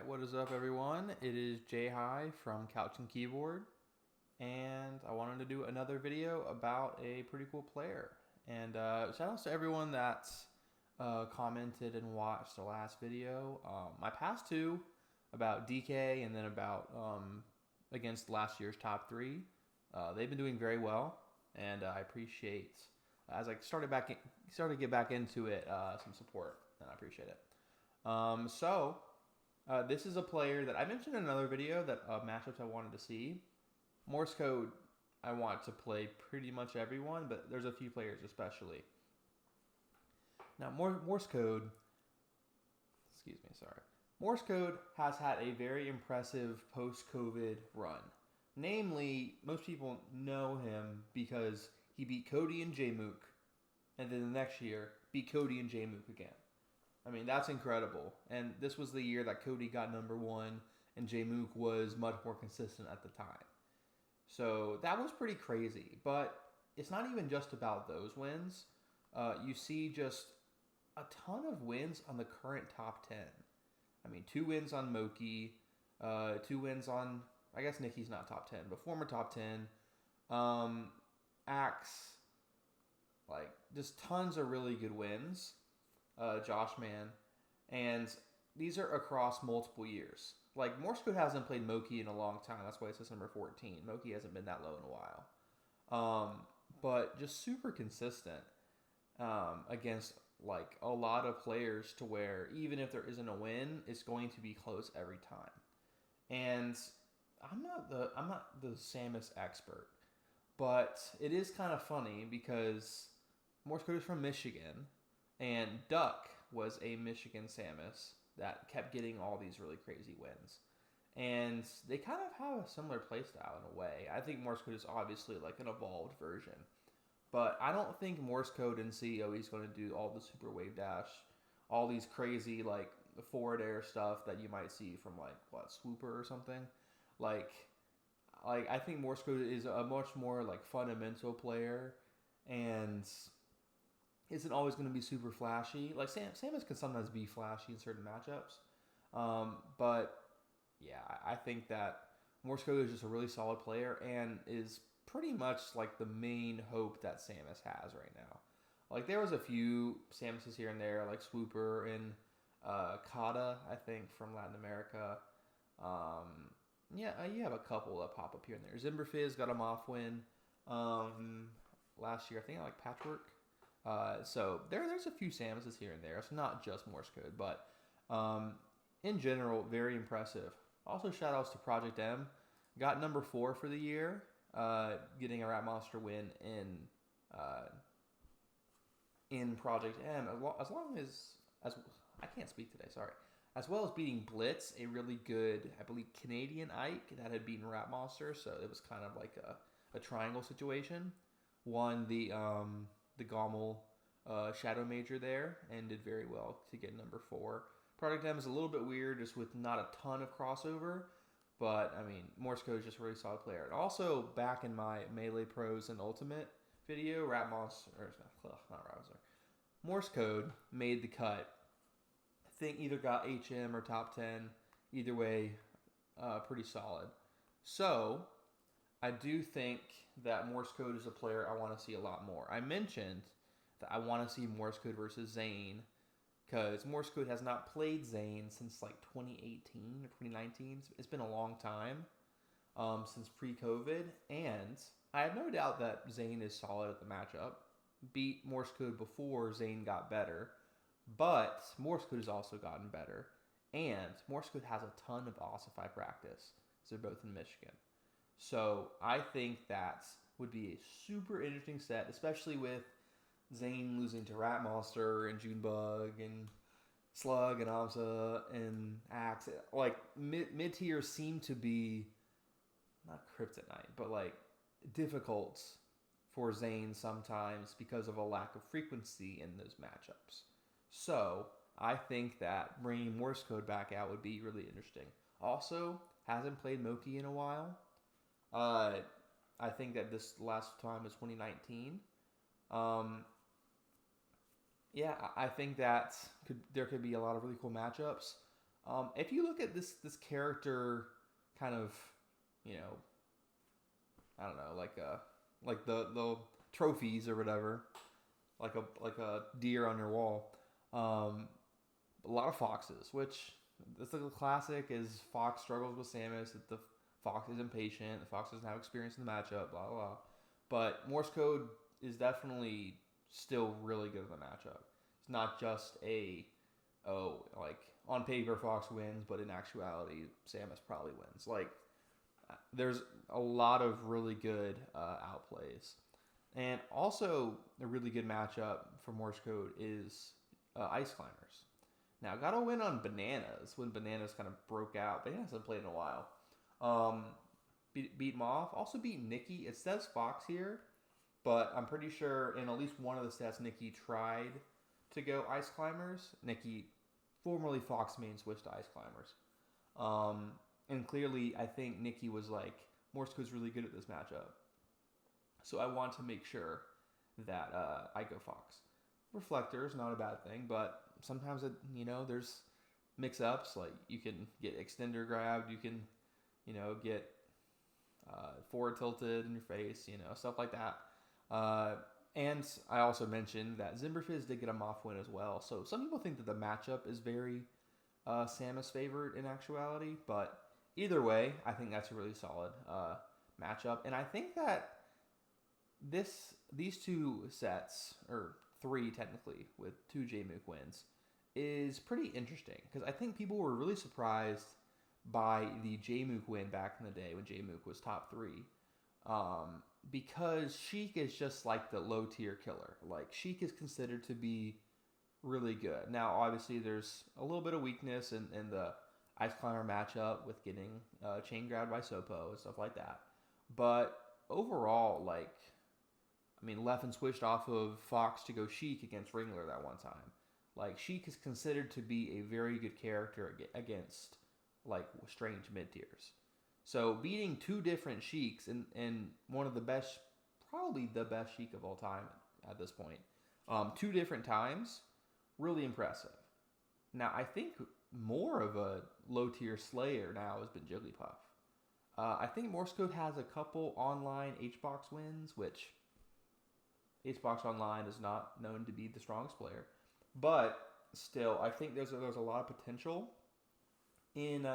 what is up, everyone? It is Jay High from Couch and Keyboard, and I wanted to do another video about a pretty cool player. And shout outs to everyone that's commented and watched the last video. My past two about DK and then about against last year's top three, they've been doing very well, and I appreciate as I started to get back into it some support, and I appreciate it. This is a player that I mentioned in another video that matchups I wanted to see. Morse code, I want to play pretty much everyone, but there's a few players especially. Now, Morse code, Morse code has had a very impressive post-COVID run. Namely, most people know him because he beat Cody and J-Mook, and then the next year beat Cody and J-Mook again. I mean, that's incredible. And this was the year that Cody got number one and J-Mook was much more consistent at the time. So that was pretty crazy. But it's not even just about those wins. You see just a ton of wins on the current top 10. I mean, 2 wins on Moki, 2 wins on, I guess Nikki's not top 10, but former top 10. Axe, like, just tons of really good wins. Josh Man, and these are across multiple years. Like, Morse Code hasn't played Moki in a long time. That's why it says number 14. Moki hasn't been that low in a while. But just super consistent against, like, a lot of players to where even if there isn't a win, it's going to be close every time. And I'm not the Samus expert, but it is kind of funny because Morse Code is from Michigan. And Duck was a Michigan Samus that kept getting all these really crazy wins. And they kind of have a similar playstyle in a way. I think Morse Code is obviously like an evolved version. But I don't think Morse Code in CEO is going to do all the super wave dash, all these crazy like forward air stuff that you might see from like, Swooper or something. Like I think Morse Code is a much more like fundamental player and isn't always going to be super flashy. Like Samus can sometimes be flashy in certain matchups. But yeah, I think that Morse Code is just a really solid player and is pretty much like the main hope that Samus has right now. Like there was a few Samuses here and there, like Swooper and Kata, I think, from Latin America. You have a couple that pop up here and there. Zimberfizz got a Moth win last year. I think I like Patchwork. So there's a few Samuses here and there. It's not just Morse Code, but in general, very impressive. Also, shout outs to Project M. Got number 4 for the year, getting a Rat Monster win in Project M. As I can't speak today, sorry. As well as beating Blitz, a really good, I believe, Canadian Ike that had beaten Rat Monster. So it was kind of like a triangle situation. Won the Gommel Shadow Major there and did very well to get number 4. Project M is a little bit weird just with not a ton of crossover, but I mean, Morse Code is just a really solid player. And also, back in my Melee Pros and Ultimate video, Morse Code made the cut. I think either got HM or top 10. Either way, pretty solid. So, I do think that Morse Code is a player I want to see a lot more. I mentioned that I want to see Morse Code versus Zane because Morse Code has not played Zane since like 2018 or 2019. It's been a long time since pre-COVID, and I have no doubt that Zane is solid at the matchup. Beat Morse Code before Zane got better, but Morse Code has also gotten better, and Morse Code has a ton of ossify practice because they're both in Michigan. So I think that would be a super interesting set, especially with Zane losing to Rat Monster and Junebug and Slug and Amsa and Axe. Like mid tiers seem to be not kryptonite, but like difficult for Zane sometimes because of a lack of frequency in those matchups. So I think that bringing Morse Code back out would be really interesting. Also, hasn't played Moki in a while. I think that this last time was 2019. I think that there could be a lot of really cool matchups. If you look at this character, kind of, you know, I don't know, like the trophies or whatever, like a deer on your wall. A lot of foxes, which this little classic is Fox struggles with Samus. That the Fox is impatient. The Fox doesn't have experience in the matchup. Blah blah blah. But Morse code is definitely still really good in the matchup. It's not just like on paper Fox wins, but in actuality Samus probably wins. Like there's a lot of really good outplays. And also a really good matchup for Morse code is Ice Climbers. Now, got to win on Bananas when Bananas kind of broke out. Bananas hasn't played in a while. Beat him off. Also beat Nikki. It says Fox here, but I'm pretty sure in at least one of the stats, Nikki tried to go Ice Climbers. Nikki, formerly Fox main, switched to Ice Climbers. And clearly, I think Nikki was like, Morse code's really good at this matchup. So I want to make sure that I go Fox. Reflector is not a bad thing, but sometimes there's mix-ups. Like you can get extender grabbed, you can get forward tilted in your face, stuff like that. And I also mentioned that Zimberfizz did get a Moth win as well. So some people think that the matchup is very Samus favored in actuality, but either way, I think that's a really solid matchup. And I think that these two sets, or three technically, with two Jmook wins, is pretty interesting because I think people were really surprised by the Jmook win back in the day when Jmook was top 3, because Sheik is just like the low tier killer. Like Sheik is considered to be really good. Now obviously there's a little bit of weakness in the Ice Climber matchup with getting chain grabbed by Sopo and stuff like that, but overall, like, I mean, Leffen switched off of Fox to go Sheik against Ringler that one time. Like, Sheik is considered to be a very good character against, like, strange mid-tiers. So, beating two different Sheiks and one of the best, probably the best Sheik of all time at this point, 2 different times, really impressive. Now, I think more of a low-tier slayer now has been Jigglypuff. I think Morse Code has a couple online HBox wins, which HBox Online is not known to be the strongest player. But still, I think there's a lot of potential in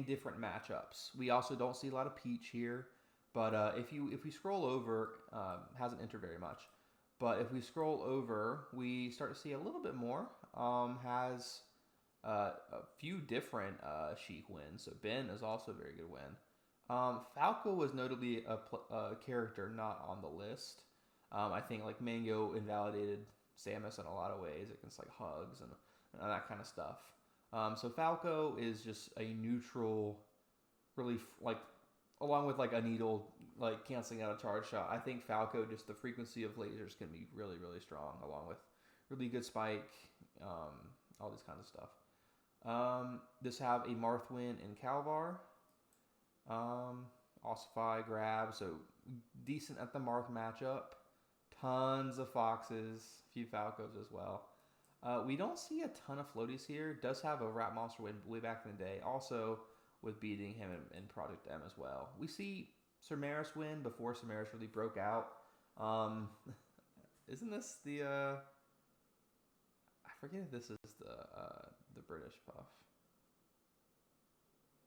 different matchups. We also don't see a lot of Peach here, but if we scroll over, hasn't entered very much. But if we scroll over, we start to see a little bit more. Has a few different Sheik wins. So Ben is also a very good win. Falco was notably a character not on the list. I think like Mango invalidated Samus in a lot of ways against like hugs and that kind of stuff. So Falco is just a neutral, really like, along with like a needle like canceling out a charge shot. I think Falco, just the frequency of lasers can be really, really strong, along with really good spike, all this kind of stuff. This have a Marth win in Calvar. Ossify grab, so decent at the Marth matchup. Tons of Foxes, a few Falcos as well. We don't see a ton of floaties here. Does have a Rat Monster win way back in the day, also with beating him in Project M as well. We see Samaris win before Samaris really broke out. Isn't this the I forget if this is the British Puff.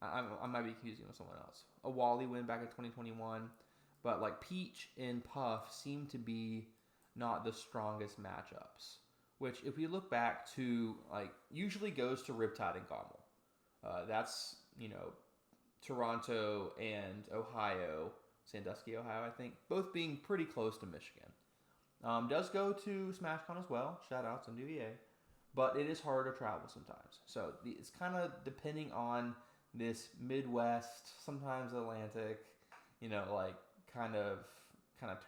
I might be confusing with someone else. A Wally win back in 2021. But like Peach and Puff seem to be not the strongest matchups. Which, if we look back to, like, usually goes to Riptide and Gommel. That's, Toronto and Ohio, Sandusky, Ohio, I think, both being pretty close to Michigan. Does go to SmashCon as well. Shout outs on UVA. But it is hard to travel sometimes. So it's kind of depending on this Midwest, sometimes Atlantic, kind of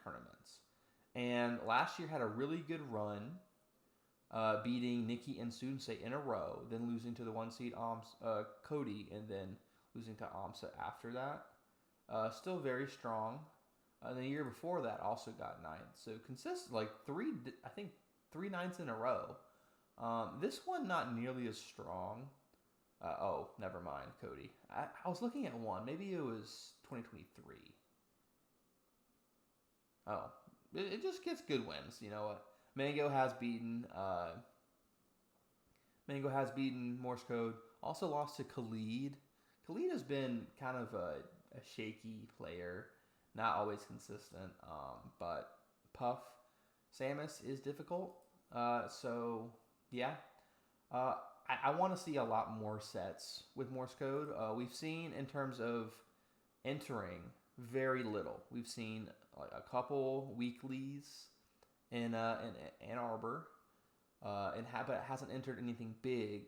tournaments. And last year had a really good run, beating Nikki and Sunsei in a row, then losing to the 1 seed Cody, and then losing to Amsa after that. Still very strong. The year before that also got 9th. So consistent, like 3 9ths in a row. This one not nearly as strong. never mind, Cody. I was looking at one. Maybe it was 2023. Oh, it just gets good wins. You know what? Mango has beaten. Mango has beaten Morse Code. Also lost to Khalid. Khalid has been kind of a shaky player, not always consistent. But Puff Samus is difficult. So yeah, I want to see a lot more sets with Morse code. We've seen in terms of entering very little. We've seen like a couple weeklies in Ann Arbor, but it hasn't entered anything big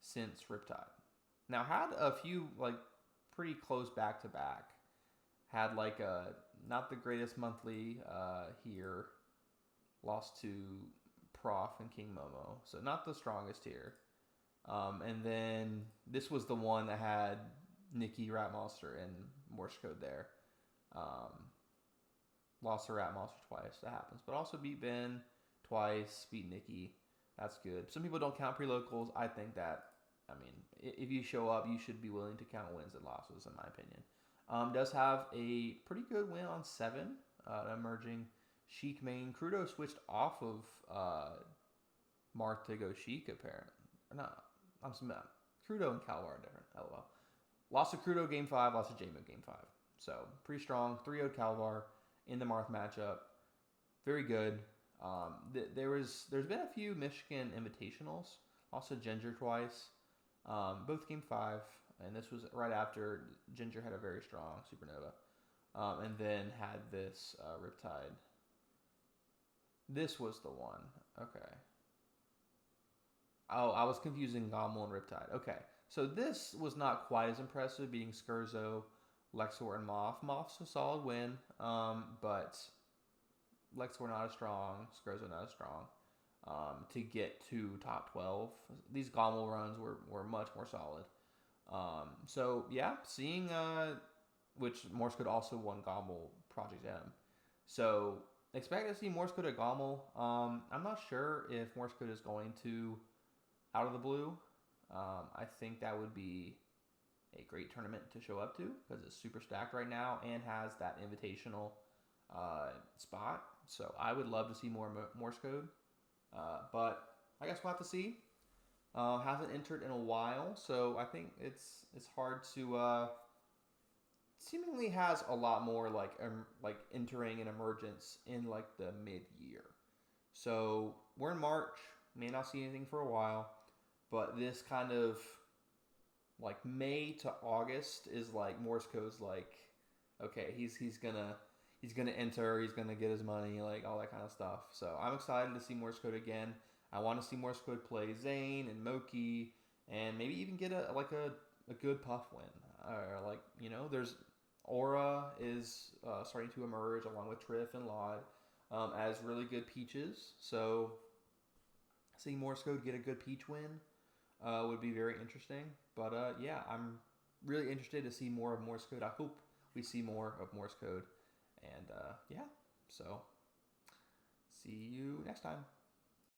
since Riptide. Now had a few like pretty close back to back. Had like a not the greatest monthly here. Lost to Prof and King Momo, so not the strongest here. And then this was the one that had Nikki Rat Monster and Morse code there. Lost to Rat Monster twice. That happens, but also beat Ben twice. Beat Nikki. That's good. Some people don't count pre-locals. I think that. I mean, if you show up, you should be willing to count wins and losses, in my opinion. Does have a pretty good win on 7. Emerging Sheik main. Crudo switched off of Marth to go Sheik, apparently. No, I'm some Crudo and Calvar are different. LOL. Lost to Crudo game 5, lost to JMO game 5. So, pretty strong. 3-0 Calvar in the Marth matchup. Very good. There's been a few Michigan invitationals. Also Ginger twice. Both game 5. And this was right after Ginger had a very strong Supernova. And then had this Riptide. This was the one. Okay. Oh, I was confusing Gommel and Riptide. Okay. So this was not quite as impressive, beating Skurzo, Lexor, and Moth. Moth's a solid win, but Lexor not as strong, Skurzo not as strong. To get to top 12, these Gommel runs were much more solid. So yeah, seeing which Morse Code also won Gommel Project M. So expect to see Morse Code at Gommel. I'm not sure if Morse Code is going to out of the blue. I think that would be a great tournament to show up to because it's super stacked right now and has that invitational spot. So I would love to see more Morse Code. But I guess we'll have to see. Hasn't entered in a while, so I think it's hard to. Seemingly has a lot more like entering and emergence in like the mid-year. So we're in March. May not see anything for a while, but this kind of like May to August is like Morse code's like, okay, he's gonna enter, he's gonna get his money, like all that kind of stuff. So I'm excited to see Morse code again. I want to see Morse code play Zane and Moki, and maybe even get a good Puff win. Or like, you know, there's Aura is starting to emerge along with Triff and Laud as really good Peaches. So seeing Morse code get a good Peach win would be very interesting. But yeah, I'm really interested to see more of Morse code. I hope we see more of Morse code. And yeah, so see you next time.